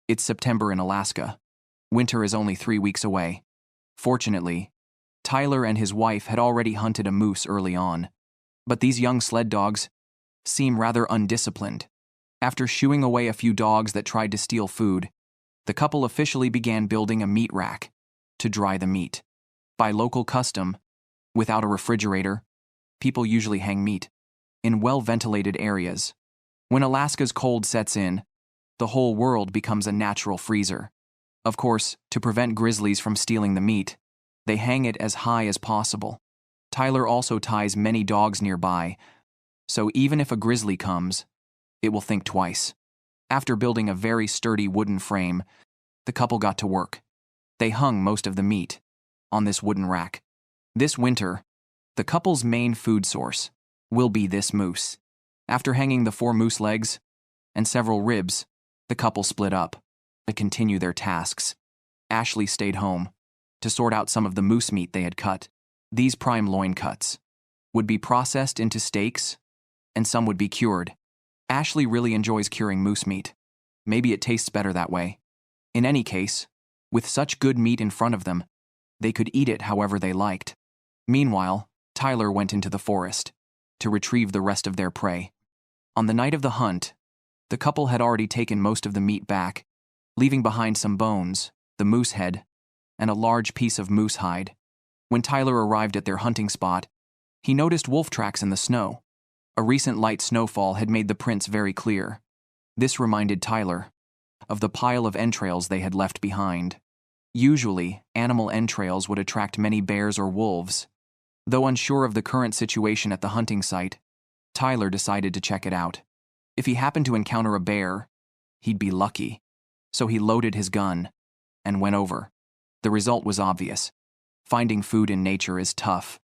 It's September in Alaska. Winter is only 3 weeks away. Fortunately, Tyler and his wife had already hunted a moose early on. But these young sled dogs seem rather undisciplined. After shooing away a few dogs that tried to steal food, the couple officially began building a meat rack to dry the meat. By local custom, without a refrigerator, people usually hang meat in well-ventilated areas. When Alaska's cold sets in, the whole world becomes a natural freezer. Of course, to prevent grizzlies from stealing the meat, they hang it as high as possible. Tyler also ties many dogs nearby, so even if a grizzly comes, it will think twice. After building a very sturdy wooden frame, the couple got to work. They hung most of the meat on this wooden rack. This winter, the couple's main food source will be this moose. After hanging the 4 moose legs and several ribs, the couple split up to continue their tasks. Ashley stayed home to sort out some of the moose meat they had cut. These prime loin cuts would be processed into steaks, and some would be cured. Ashley really enjoys curing moose meat. Maybe it tastes better that way. In any case, with such good meat in front of them, they could eat it however they liked. Meanwhile, Tyler went into the forest to retrieve the rest of their prey. On the night of the hunt, the couple had already taken most of the meat back, leaving behind some bones, the moose head, and a large piece of moose hide. When Tyler arrived at their hunting spot, he noticed wolf tracks in the snow. A recent light snowfall had made the prints very clear. This reminded Tyler of the pile of entrails they had left behind. Usually, animal entrails would attract many bears or wolves. Though unsure of the current situation at the hunting site, Tyler decided to check it out. If he happened to encounter a bear, he'd be lucky. So he loaded his gun and went over. The result was obvious. Finding food in nature is tough.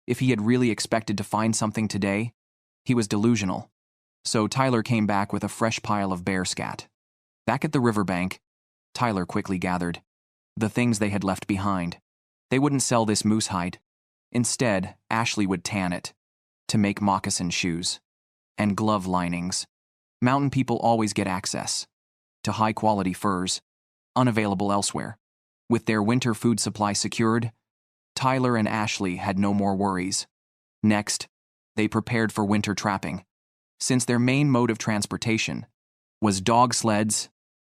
If he had really expected to find something today, he was delusional. So Tyler came back with a fresh pile of bear scat. Back at the riverbank, Tyler quickly gathered the things they had left behind. They wouldn't sell this moose hide. Instead, Ashley would tan it to make moccasin shoes and glove linings. Mountain people always get access to high-quality furs, unavailable elsewhere. With their winter food supply secured, Tyler and Ashley had no more worries. Next, they prepared for winter trapping. Since their main mode of transportation was dog sleds,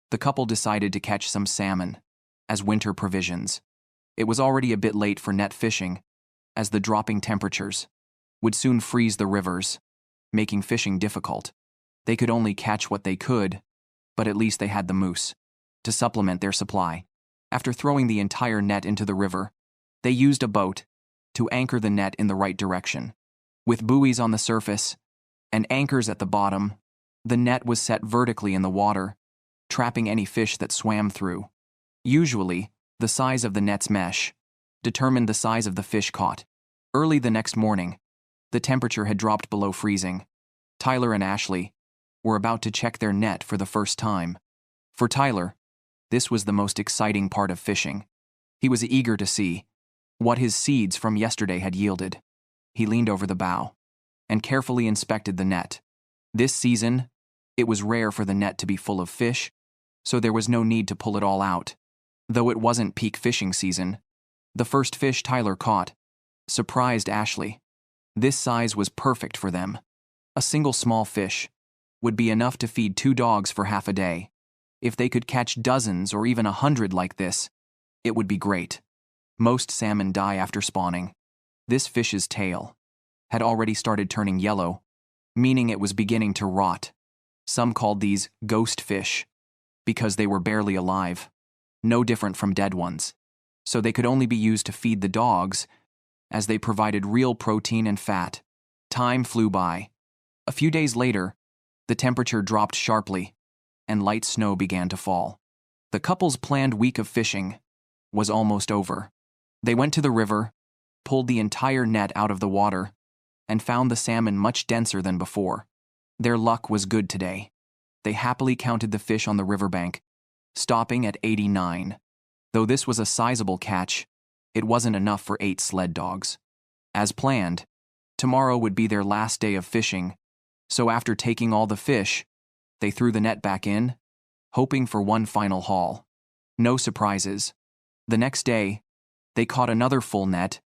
the couple decided to catch some salmon as winter provisions. It was already a bit late for net fishing, as the dropping temperatures would soon freeze the rivers, making fishing difficult. They could only catch what they could, but at least they had the moose to supplement their supply. After throwing the entire net into the river, they used a boat to anchor the net in the right direction. With buoys on the surface and anchors at the bottom, the net was set vertically in the water, trapping any fish that swam through. Usually, the size of the net's mesh determined the size of the fish caught. Early the next morning, the temperature had dropped below freezing. Tyler and Ashley were about to check their net for the first time. For Tyler, this was the most exciting part of fishing. He was eager to see what his seeds from yesterday had yielded. He leaned over the bow and carefully inspected the net. This season, it was rare for the net to be full of fish, so there was no need to pull it all out. Though it wasn't peak fishing season, the first fish Tyler caught surprised Ashley. This size was perfect for them. A single small fish would be enough to feed 2 dogs for half a day. If they could catch dozens or even 100 like this, it would be great. Most salmon die after spawning. This fish's tail had already started turning yellow, meaning it was beginning to rot. Some called these ghost fish because they were barely alive, no different from dead ones. So they could only be used to feed the dogs, as they provided real protein and fat. Time flew by. A few days later, the temperature dropped sharply, and light snow began to fall. The couple's planned week of fishing was almost over. They went to the river, pulled the entire net out of the water, and found the salmon much denser than before. Their luck was good today. They happily counted the fish on the riverbank, stopping at 89. Though this was a sizable catch, it wasn't enough for 8 sled dogs. As planned, tomorrow would be their last day of fishing, so after taking all the fish, they threw the net back in hoping for one final haul. No surprises. The next day, they caught another full net,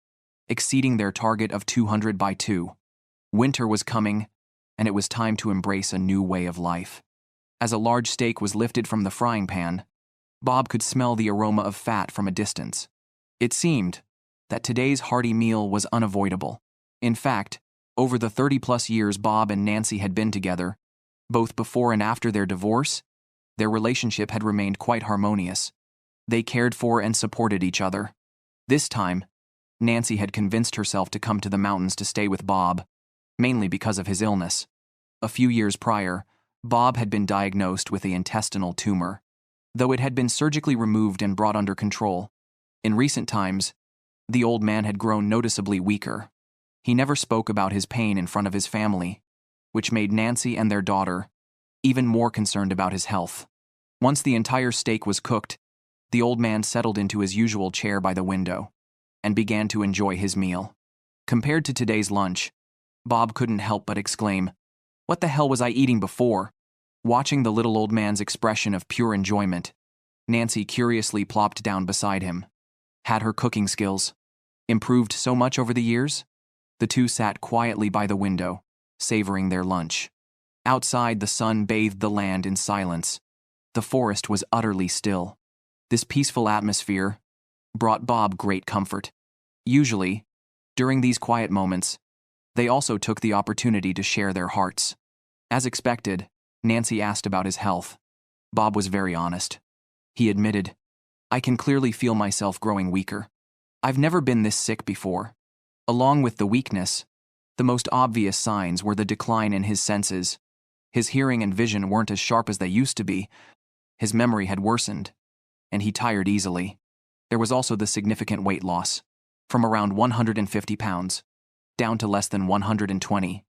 exceeding their target of 200 by 2. Winter was coming, and it was time to embrace a new way of life. As a large steak was lifted from the frying pan, Bob could smell the aroma of fat from a distance. It seemed that today's hearty meal was unavoidable. In fact, over the 30-plus years Bob and Nancy had been together, both before and after their divorce, their relationship had remained quite harmonious. They cared for and supported each other. This time, Nancy had convinced herself to come to the mountains to stay with Bob, mainly because of his illness. A few years prior, Bob had been diagnosed with an intestinal tumor, though it had been surgically removed and brought under control. In recent times, the old man had grown noticeably weaker. He never spoke about his pain in front of his family, which made Nancy and their daughter even more concerned about his health. Once the entire steak was cooked, the old man settled into his usual chair by the window and began to enjoy his meal. Compared to today's lunch, Bob couldn't help but exclaim, "What the hell was I eating before?" Watching the little old man's expression of pure enjoyment, Nancy curiously plopped down beside him. Had her cooking skills improved so much over the years? The two sat quietly by the window, savoring their lunch. Outside, the sun bathed the land in silence. The forest was utterly still. This peaceful atmosphere brought Bob great comfort. Usually, during these quiet moments, they also took the opportunity to share their hearts. As expected, Nancy asked about his health. Bob was very honest. He admitted, "I can clearly feel myself growing weaker. I've never been this sick before." Along with the weakness, the most obvious signs were the decline in his senses. His hearing and vision weren't as sharp as they used to be. His memory had worsened, and he tired easily. There was also the significant weight loss, from around 150 pounds, down to less than 120.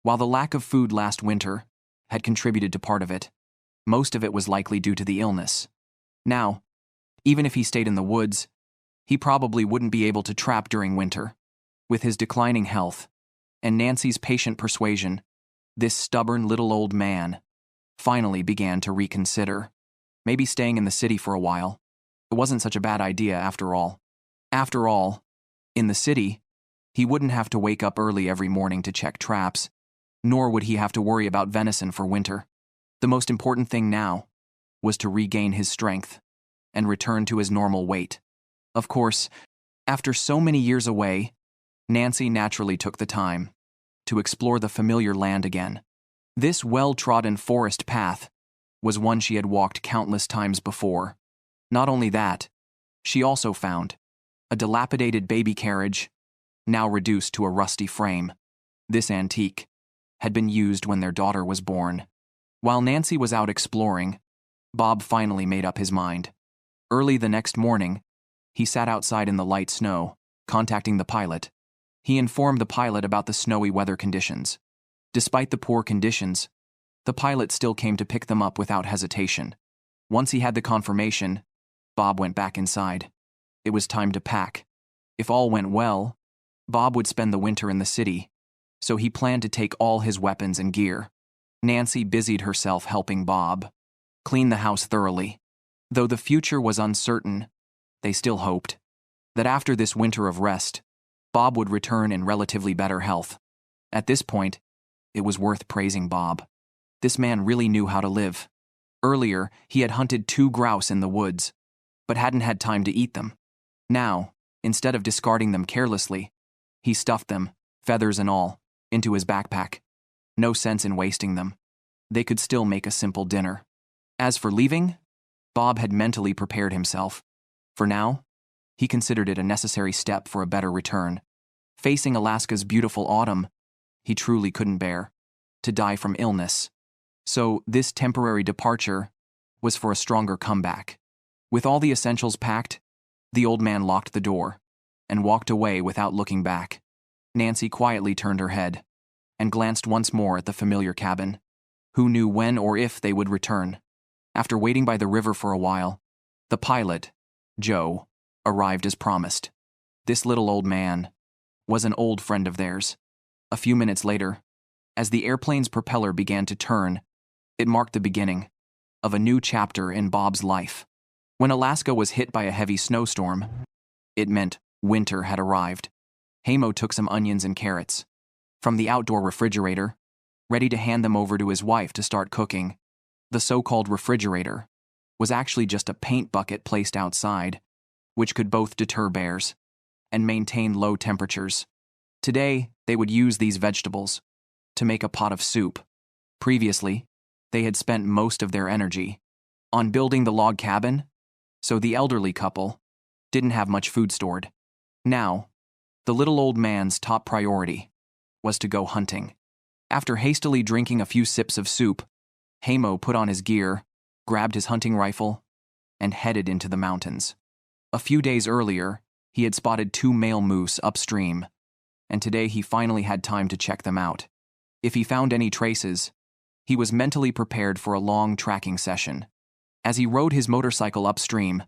While the lack of food last winter had contributed to part of it, most of it was likely due to the illness. Now, even if he stayed in the woods, he probably wouldn't be able to trap during winter. With his declining health and Nancy's patient persuasion, this stubborn little old man finally began to reconsider. Maybe staying in the city for a while. It wasn't such a bad idea after all. After all, in the city, he wouldn't have to wake up early every morning to check traps, nor would he have to worry about venison for winter. The most important thing now was to regain his strength and return to his normal weight. Of course, after so many years away, Nancy naturally took the time to explore the familiar land again. This well-trodden forest path was one she had walked countless times before. Not only that, she also found a dilapidated baby carriage, now reduced to a rusty frame. This antique had been used when their daughter was born. While Nancy was out exploring, Bob finally made up his mind. Early the next morning, he sat outside in the light snow, contacting the pilot. He informed the pilot about the snowy weather conditions. Despite the poor conditions, the pilot still came to pick them up without hesitation. Once he had the confirmation, Bob went back inside. It was time to pack. If all went well, Bob would spend the winter in the city, so he planned to take all his weapons and gear. Nancy busied herself helping Bob clean the house thoroughly. Though the future was uncertain, they still hoped that after this winter of rest, Bob would return in relatively better health. At this point, it was worth praising Bob. This man really knew how to live. Earlier, he had hunted 2 grouse in the woods, but hadn't had time to eat them. Now, instead of discarding them carelessly, he stuffed them, feathers and all, into his backpack. No sense in wasting them. They could still make a simple dinner. As for leaving, Bob had mentally prepared himself. For now, he considered it a necessary step for a better return. Facing Alaska's beautiful autumn, he truly couldn't bear to die from illness. So this temporary departure was for a stronger comeback. With all the essentials packed, the old man locked the door and walked away without looking back. Nancy quietly turned her head and glanced once more at the familiar cabin. Who knew when or if they would return? After waiting by the river for a while, the pilot, Joe, arrived as promised. This little old man was an old friend of theirs. A few minutes later, as the airplane's propeller began to turn, it marked the beginning of a new chapter in Bob's life. When Alaska was hit by a heavy snowstorm, it meant winter had arrived. Hamo took some onions and carrots from the outdoor refrigerator, ready to hand them over to his wife to start cooking. The so-called refrigerator was actually just a paint bucket placed outside, which could both deter bears and maintain low temperatures. Today, they would use these vegetables to make a pot of soup. Previously, they had spent most of their energy on building the log cabin, so the elderly couple didn't have much food stored. Now, the little old man's top priority was to go hunting. After hastily drinking a few sips of soup, Hamo put on his gear, grabbed his hunting rifle, and headed into the mountains. A few days earlier, he had spotted 2 male moose upstream, and today he finally had time to check them out. If he found any traces, he was mentally prepared for a long tracking session. As he rode his motorcycle upstream,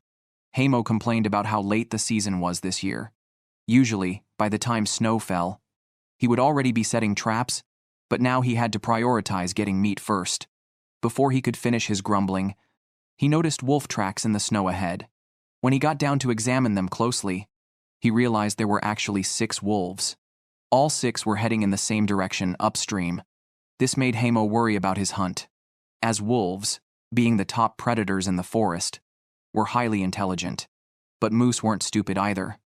Hamo complained about how late the season was this year. Usually, by the time snow fell, he would already be setting traps, but now he had to prioritize getting meat first. Before he could finish his grumbling, he noticed wolf tracks in the snow ahead. When he got down to examine them closely, he realized there were actually 6 wolves. All 6 were heading in the same direction upstream. This made Hamo worry about his hunt, as wolves, being the top predators in the forest, were highly intelligent. But moose weren't stupid either.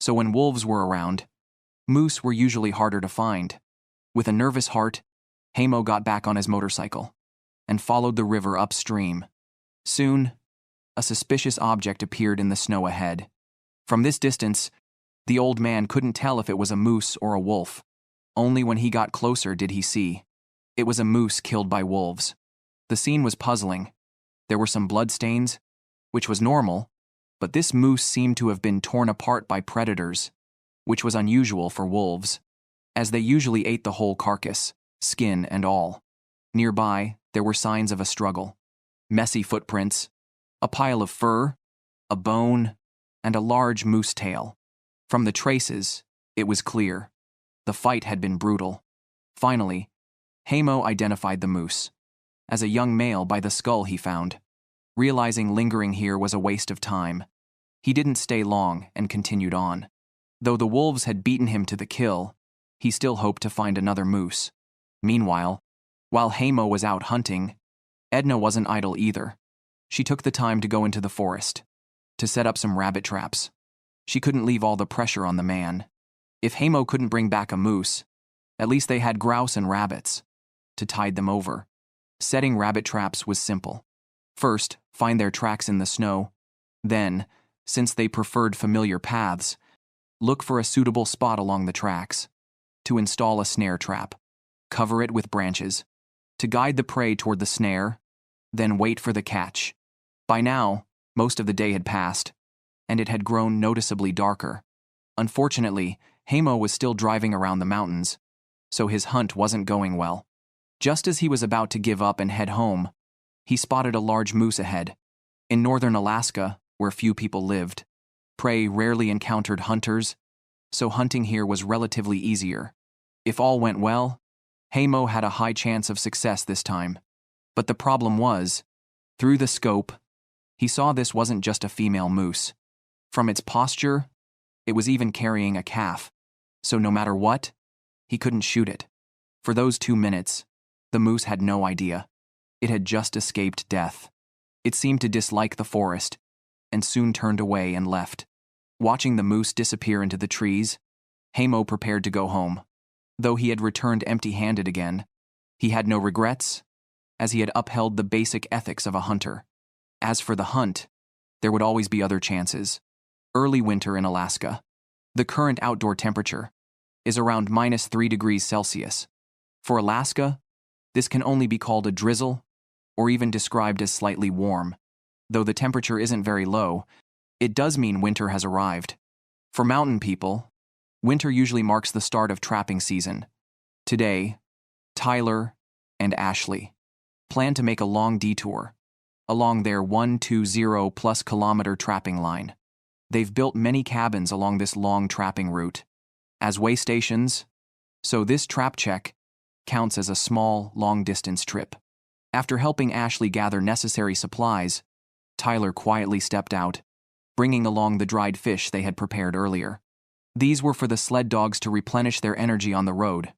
So when wolves were around, moose were usually harder to find. With a nervous heart, Hamo got back on his motorcycle and followed the river upstream. Soon, a suspicious object appeared in the snow ahead. From this distance, the old man couldn't tell if it was a moose or a wolf. Only when he got closer did he see. It was a moose killed by wolves. The scene was puzzling. There were some bloodstains, which was normal, but this moose seemed to have been torn apart by predators, which was unusual for wolves, as they usually ate the whole carcass, skin and all. Nearby, there were signs of a struggle. Messy footprints, a pile of fur, a bone, and a large moose tail. From the traces, it was clear. The fight had been brutal. Finally, Hamo identified the moose as a young male by the skull he found. Realizing lingering here was a waste of time, he didn't stay long and continued on. Though the wolves had beaten him to the kill, he still hoped to find another moose. Meanwhile, while Hamo was out hunting, Edna wasn't idle either. She took the time to go into the forest to set up some rabbit traps. She couldn't leave all the pressure on the man. If Hamo couldn't bring back a moose, at least they had grouse and rabbits to tide them over. Setting rabbit traps was simple. First, find their tracks in the snow. Then, since they preferred familiar paths, look for a suitable spot along the tracks to install a snare trap. Cover it with branches to guide the prey toward the snare, then wait for the catch. By now, most of the day had passed, and it had grown noticeably darker. Unfortunately, Hamo was still driving around the mountains, so his hunt wasn't going well. Just as he was about to give up and head home, he spotted a large moose ahead. In northern Alaska, where few people lived, prey rarely encountered hunters, so hunting here was relatively easier. If all went well, Hamo had a high chance of success this time. But the problem was, through the scope, he saw this wasn't just a female moose. From its posture, it was even carrying a calf, so no matter what, he couldn't shoot it. For those 2 minutes, the moose had no idea. It had just escaped death. It seemed to dislike the forest, and soon turned away and left. Watching the moose disappear into the trees, Hamo prepared to go home. Though he had returned empty-handed again, he had no regrets, as he had upheld the basic ethics of a hunter. As for the hunt, there would always be other chances. Early winter in Alaska. The current outdoor temperature is around -3 degrees Celsius. For Alaska, this can only be called a drizzle, or even described as slightly warm. Though the temperature isn't very low, it does mean winter has arrived. For mountain people, winter usually marks the start of trapping season. Today, Tyler and Ashley plan to make a long detour along their 120+ kilometer trapping line. They've built many cabins along this long trapping route as way stations, so this trap check counts as a small, long-distance trip. After helping Ashley gather necessary supplies, Tyler quietly stepped out, bringing along the dried fish they had prepared earlier. These were for the sled dogs to replenish their energy on the road,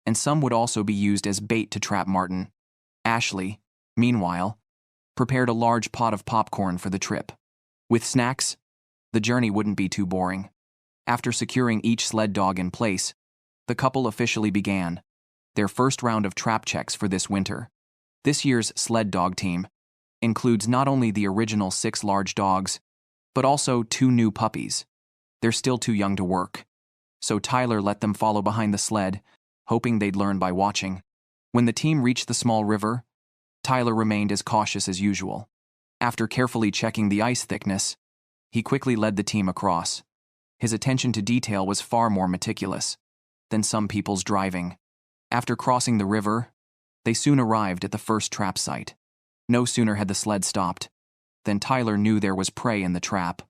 and some would also be used as bait to trap marten. Ashley, meanwhile, prepared a large pot of popcorn for the trip. With snacks, the journey wouldn't be too boring. After securing each sled dog in place, the couple officially began their first round of trap checks for this winter. This year's sled dog team includes not only the original 6 large dogs, but also 2 new puppies. They're still too young to work, so Tyler let them follow behind the sled, hoping they'd learn by watching. When the team reached the small river, Tyler remained as cautious as usual. After carefully checking the ice thickness, he quickly led the team across. His attention to detail was far more meticulous than some people's driving. After crossing the river, they soon arrived at the first trap site. No sooner had the sled stopped than Tyler knew there was prey in the trap.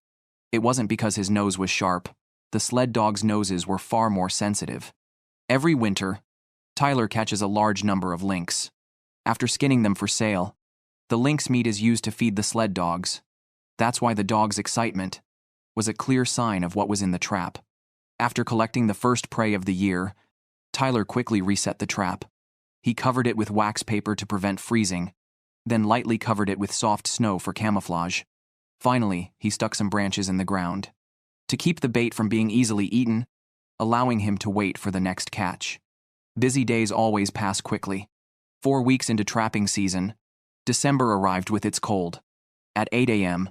It wasn't because his nose was sharp. The sled dogs' noses were far more sensitive. Every winter, Tyler catches a large number of lynx. After skinning them for sale, the lynx meat is used to feed the sled dogs. That's why the dogs' excitement was a clear sign of what was in the trap. After collecting the first prey of the year, Tyler quickly reset the trap. He covered it with wax paper to prevent freezing, then lightly covered it with soft snow for camouflage. Finally, he stuck some branches in the ground to keep the bait from being easily eaten, allowing him to wait for the next catch. Busy days always pass quickly. 4 weeks into trapping season, December arrived with its cold. At 8 a.m.,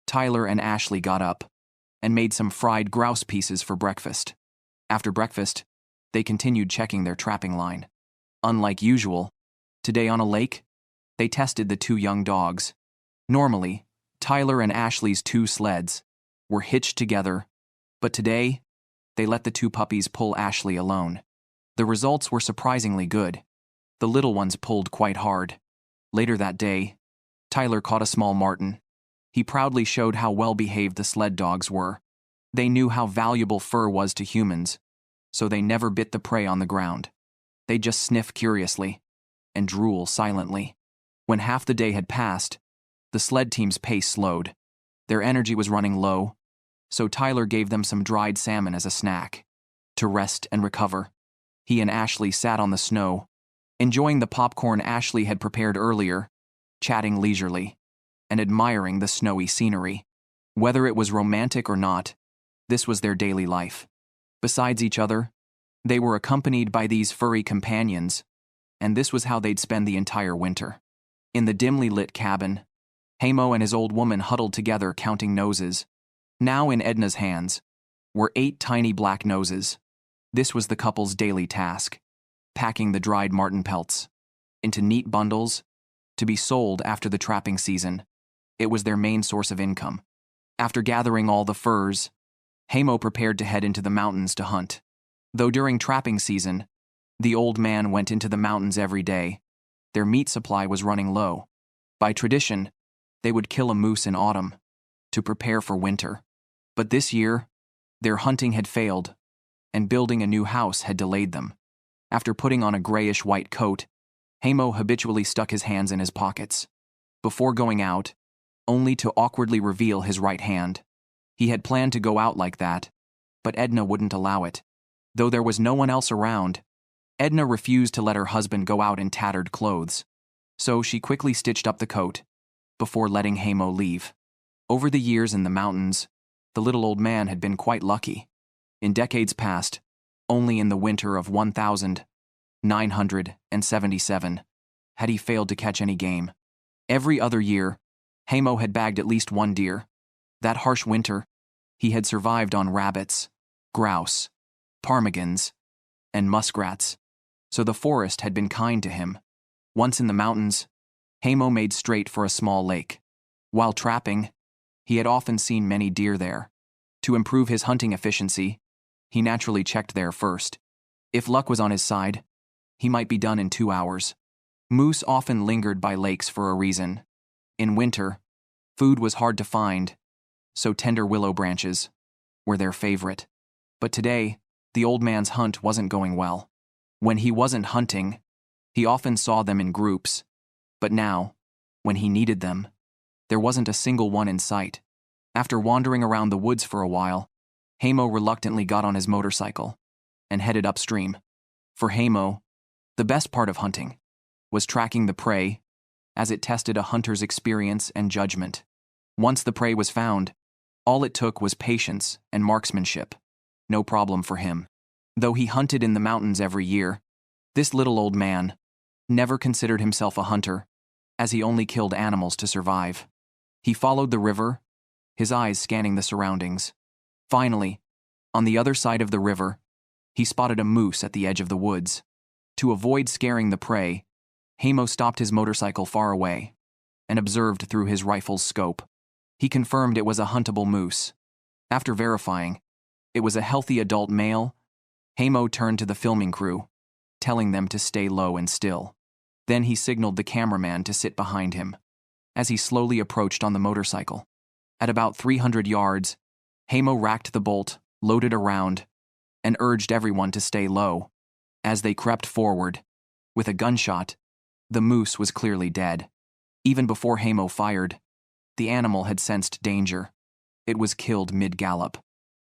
Tyler and Ashley got up and made some fried grouse pieces for breakfast. After breakfast, they continued checking their trapping line. Unlike usual, today on a lake, they tested the 2 young dogs. Normally, Tyler and Ashley's 2 sleds were hitched together, but today, they let the 2 puppies pull Ashley alone. The results were surprisingly good. The little ones pulled quite hard. Later that day, Tyler caught a small marten. He proudly showed how well-behaved the sled dogs were. They knew how valuable fur was to humans, so they never bit the prey on the ground. They just sniff curiously and drool silently. When half the day had passed, the sled team's pace slowed. Their energy was running low, so Tyler gave them some dried salmon as a snack. To rest and recover, he and Ashley sat on the snow, enjoying the popcorn Ashley had prepared earlier, chatting leisurely, and admiring the snowy scenery. Whether it was romantic or not, this was their daily life. Besides each other, they were accompanied by these furry companions, and this was how they'd spend the entire winter. In the dimly lit cabin, Hamo and his old woman huddled together counting noses. Now in Edna's hands were 8 tiny black noses. This was the couple's daily task, packing the dried marten pelts into neat bundles to be sold after the trapping season. It was their main source of income. After gathering all the furs, Hamo prepared to head into the mountains to hunt. Though during trapping season, the old man went into the mountains every day, their meat supply was running low. By tradition, they would kill a moose in autumn to prepare for winter. But this year, their hunting had failed, and building a new house had delayed them. After putting on a grayish-white coat, Hamo habitually stuck his hands in his pockets. Before going out, only to awkwardly reveal his right hand. He had planned to go out like that, but Edna wouldn't allow it. Though there was no one else around, Edna refused to let her husband go out in tattered clothes. So she quickly stitched up the coat before letting Hamo leave. Over the years in the mountains, the little old man had been quite lucky. In decades past, only in the winter of 1977 had he failed to catch any game. Every other year, Hamo had bagged at least 1 deer. That harsh winter, he had survived on rabbits, grouse, ptarmigans, and muskrats, so the forest had been kind to him. Once in the mountains, Hamo made straight for a small lake. While trapping, he had often seen many deer there. To improve his hunting efficiency, he naturally checked there first. If luck was on his side, he might be done in 2 hours. Moose often lingered by lakes for a reason. In winter, food was hard to find, so tender willow branches were their favorite. But today, the old man's hunt wasn't going well. When he wasn't hunting, he often saw them in groups, But now, when he needed them, there wasn't a single one in sight. After wandering around the woods for a while, Hamo reluctantly got on his motorcycle and headed upstream. For Hamo, the best part of hunting was tracking the prey, as it tested a hunter's experience and judgment. Once the prey was found, all it took was patience and marksmanship. No problem for him. Though he hunted in the mountains every year, this little old man never considered himself a hunter, as he only killed animals to survive. He followed the river, his eyes scanning the surroundings. Finally, on the other side of the river, he spotted a moose at the edge of the woods. To avoid scaring the prey, Hamo stopped his motorcycle far away and observed through his rifle's scope. He confirmed it was a huntable moose. After verifying it was a healthy adult male, Hamo turned to the filming crew, telling them to stay low and still. Then he signaled the cameraman to sit behind him, as he slowly approached on the motorcycle. At about 300 yards, Hamo racked the bolt, loaded a round, and urged everyone to stay low. As they crept forward, with a gunshot, the moose was clearly dead. Even before Hamo fired, the animal had sensed danger. It was killed mid-gallop.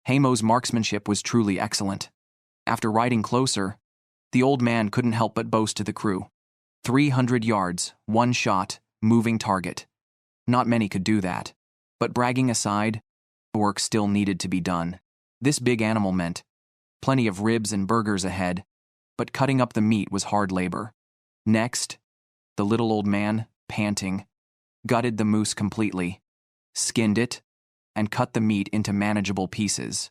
Hamo's marksmanship was truly excellent. After riding closer, the old man couldn't help but boast to the crew. 300 yards, one shot, moving target. Not many could do that. But bragging aside, work still needed to be done. This big animal meant plenty of ribs and burgers ahead, but cutting up the meat was hard labor. Next, the little old man, panting, gutted the moose completely, skinned it, and cut the meat into manageable pieces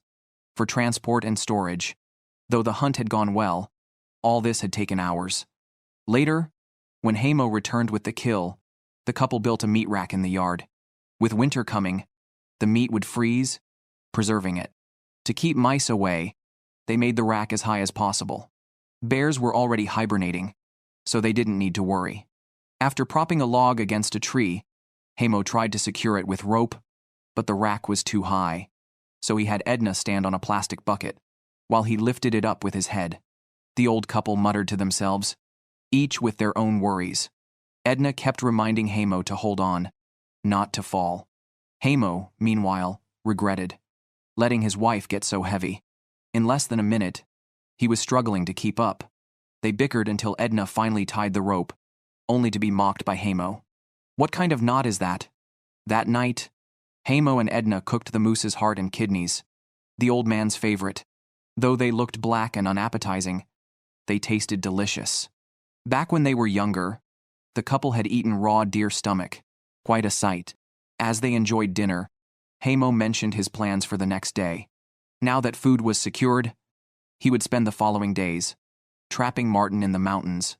for transport and storage. Though the hunt had gone well, all this had taken hours. Later, when Hamo returned with the kill, the couple built a meat rack in the yard. With winter coming, the meat would freeze, preserving it. To keep mice away, they made the rack as high as possible. Bears were already hibernating, so they didn't need to worry. After propping a log against a tree, Hamo tried to secure it with rope, but the rack was too high, so he had Edna stand on a plastic bucket while he lifted it up with his head. The old couple muttered to themselves, each with their own worries. Edna kept reminding Hamo to hold on, not to fall. Hamo, meanwhile, regretted letting his wife get so heavy. In less than a minute, he was struggling to keep up. They bickered until Edna finally tied the rope, only to be mocked by Hamo. What kind of knot is that? That night, Hamo and Edna cooked the moose's heart and kidneys, the old man's favorite. Though they looked black and unappetizing, they tasted delicious. Back when they were younger, the couple had eaten raw deer stomach, quite a sight. As they enjoyed dinner, Hamo mentioned his plans for the next day. Now that food was secured, he would spend the following days trapping marten in the mountains,